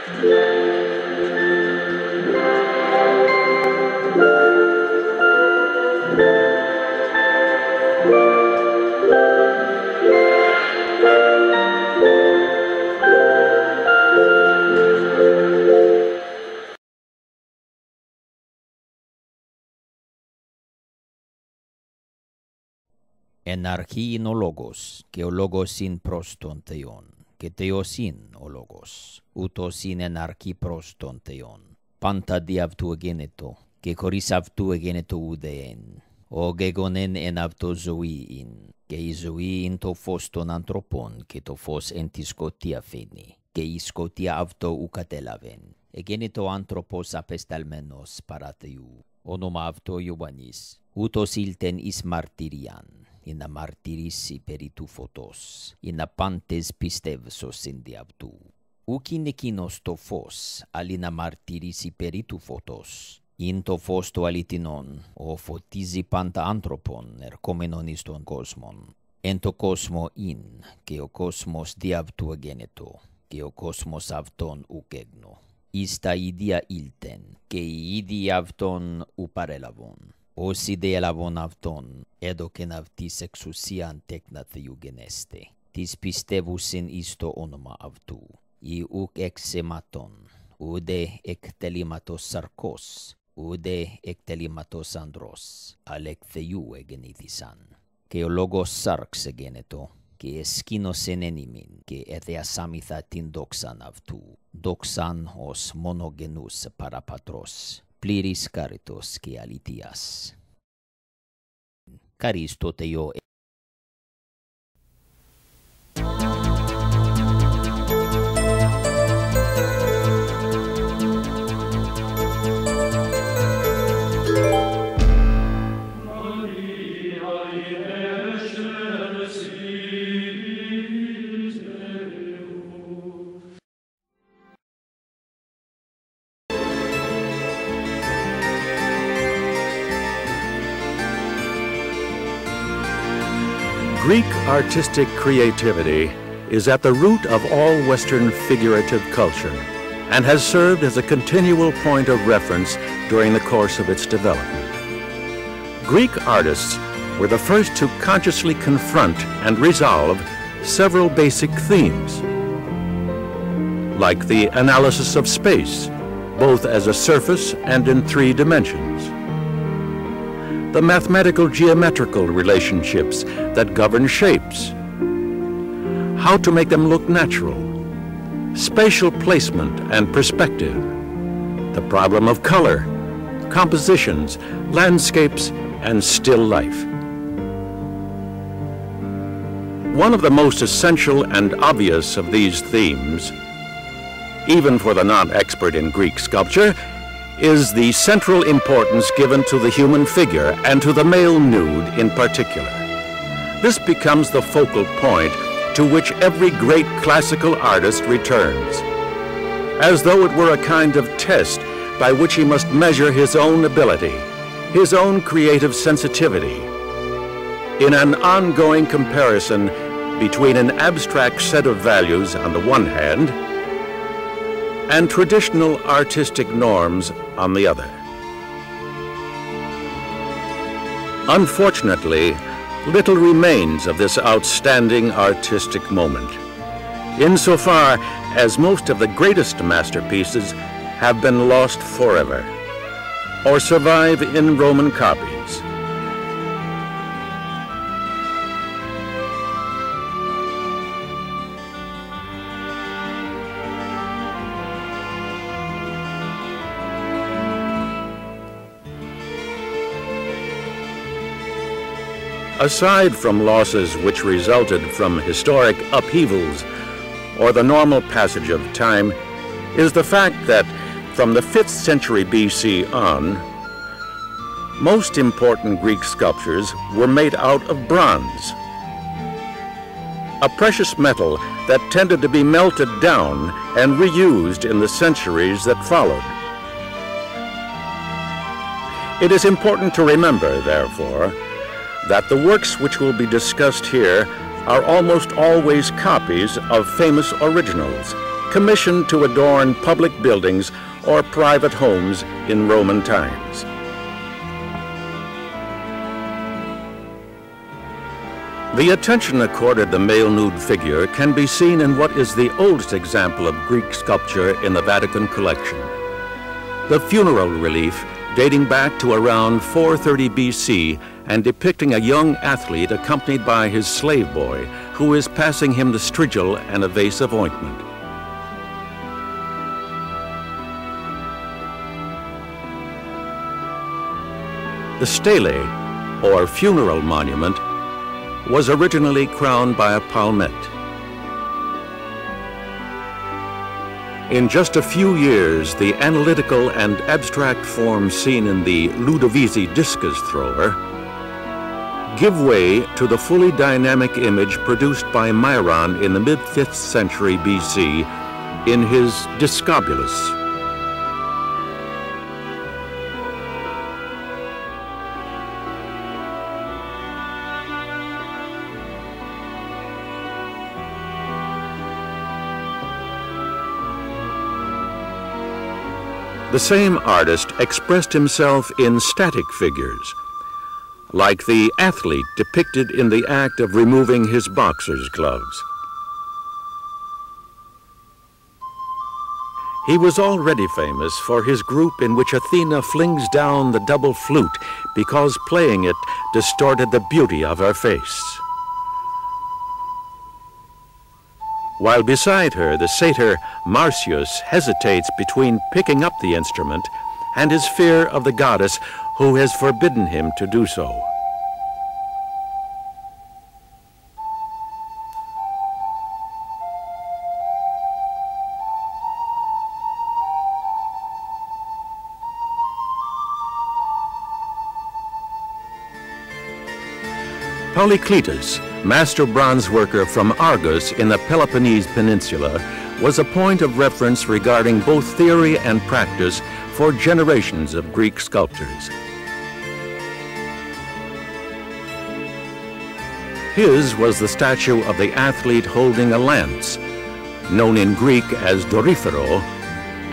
Εν ἀρχῇ είναι ο λόγος, και ο λόγος είναι προς τον θεόν, και θεός είναι ο λόγος, οὗτος είναι εν ἀρχῇ προς τον θεόν. Πάντα δι' αὐτοῦ ἐγένετο, και χωρὶς αὐτοῦ ἐγένετο οὐδὲ. Ο γέγονεν εν αὐτῷ ζωή είναι, και η ζωή είναι το φως των ἀνθρώπων, και το φως εν τη σκοτία φαίνει, και η σκοτία αὐτό ου κατέλαβεν. Ἐγένετο ἄνθρωπος ἀπεσταλμένος παρὰ θεοῦ, όνομα αὐτῷ Ιωάννης, οὗτος ήλθεν εις μαρτυρίαν, ή να μαρτυρήσει περί του φωτός, ή να πάντες πιστεύσωσιν δι' αὐτοῦ. Ούκ είναι ἐκεῖνος το φως, αλλή να μαρτυρήσει περί του φωτός. Είναι το φως το αληθινόν, ο φωτίζει πάντα ἄνθρωπον ερχόμενον εις τον κόσμον. Εν το κόσμο είναι, και ο κόσμος δι' αὐτοῦ ἐγένετο, και ο κόσμος αὐτόν ουκ ἔγνω. Εις τα ίδια ήλθεν, και οι ίδιοι αὐτόν ου παρέλαβον. Όσοι δε έλαβον αὐτόν, έδωκεν αὐτοῖς εξουσίαν τέκνα Θεοῦ γενέσται, τις πιστεύουσιν εις το όνομα αὐτοῦ, ή ουκ εξ αιματών, οὐδὲ εκ τελήματος σαρκός, οὐδὲ εκ τελήματος ανδρός, αλλά εκ Θεοῦ εγεννήθησαν. Και ο λόγος σάρξ ἐγένετο, και εσκήνωσεν εν ἡμῖν, και εδεασάμηθα την δόξαν αὐτοῦ, δόξαν ως μονογενοῦς παρά πατρός, πλήρης χάριτος και αληθείας. Χάρις το Θεό. Greek artistic creativity is at the root of all Western figurative culture and has served as a continual point of reference during the course of its development. Greek artists were the first to consciously confront and resolve several basic themes, like the analysis of space, both as a surface and in 3 dimensions, the mathematical geometrical relationships that govern shapes, how to make them look natural, spatial placement and perspective, the problem of color, compositions, landscapes, and still life. One of the most essential and obvious of these themes, even for the non-expert in Greek sculpture, is the central importance given to the human figure and to the male nude in particular. This becomes the focal point to which every great classical artist returns, as though it were a kind of test by which he must measure his own ability, his own creative sensitivity, in an ongoing comparison between an abstract set of values on the one hand and traditional artistic norms on the other. Unfortunately, little remains of this outstanding artistic moment, insofar as most of the greatest masterpieces have been lost forever, or survive in Roman copies. Aside from losses which resulted from historic upheavals or the normal passage of time, is the fact that from the 5th century BC on, most important Greek sculptures were made out of bronze, a precious metal that tended to be melted down and reused in the centuries that followed. It is important to remember, therefore, that the works which will be discussed here are almost always copies of famous originals, commissioned to adorn public buildings or private homes in Roman times. The attention accorded the male nude figure can be seen in what is the oldest example of Greek sculpture in the Vatican collection. The funeral relief, dating back to around 430 BC and depicting a young athlete accompanied by his slave boy, who is passing him the strigil and a vase of ointment. The stele, or funeral monument, was originally crowned by a palmet. In just a few years, the analytical and abstract forms seen in the Ludovisi discus thrower give way to the fully dynamic image produced by Myron in the mid-5th century BC in his Discobulus. The same artist expressed himself in static figures, like the athlete depicted in the act of removing his boxer's gloves. He was already famous for his group in which Athena flings down the double flute because playing it distorted the beauty of her face. While beside her, the satyr Marsyas hesitates between picking up the instrument and his fear of the goddess who has forbidden him to do so. Polycletus, master bronze worker from Argos in the Peloponnese Peninsula, was a point of reference regarding both theory and practice for generations of Greek sculptors. His was the statue of the athlete holding a lance, known in Greek as Doryphero,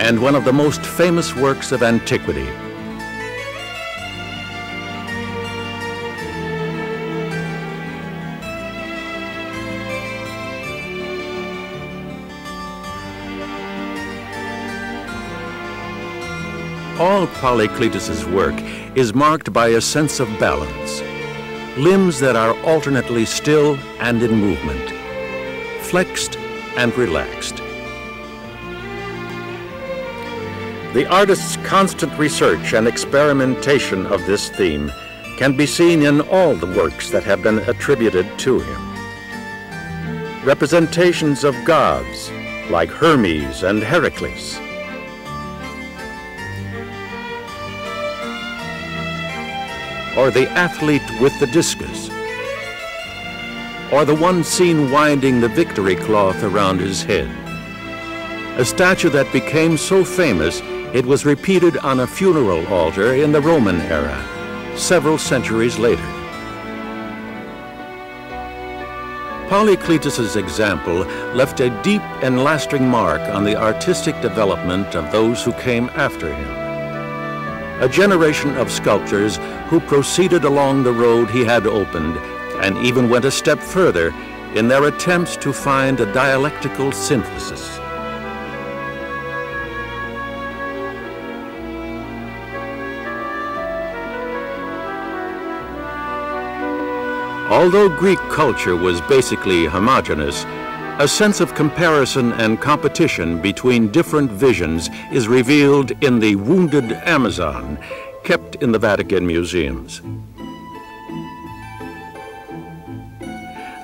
and one of the most famous works of antiquity. All Polycletus's work is marked by a sense of balance. Limbs that are alternately still and in movement, flexed and relaxed. The artist's constant research and experimentation of this theme can be seen in all the works that have been attributed to him. Representations of gods like Hermes and Heracles, or the athlete with the discus, or the one seen winding the victory cloth around his head. A statue that became so famous it was repeated on a funeral altar in the Roman era, several centuries later. Polycletus's example left a deep and lasting mark on the artistic development of those who came after him. A generation of sculptors who proceeded along the road he had opened and even went a step further in their attempts to find a dialectical synthesis. Although Greek culture was basically homogeneous, a sense of comparison and competition between different visions is revealed in the wounded Amazon kept in the Vatican museums.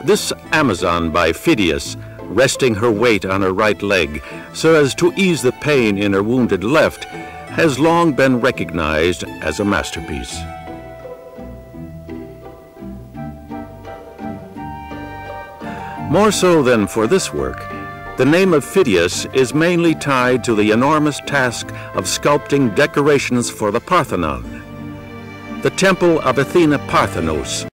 This Amazon by Phidias, resting her weight on her right leg so as to ease the pain in her wounded left, has long been recognized as a masterpiece. More so than for this work, the name of Phidias is mainly tied to the enormous task of sculpting decorations for the Parthenon, the temple of Athena Parthenos,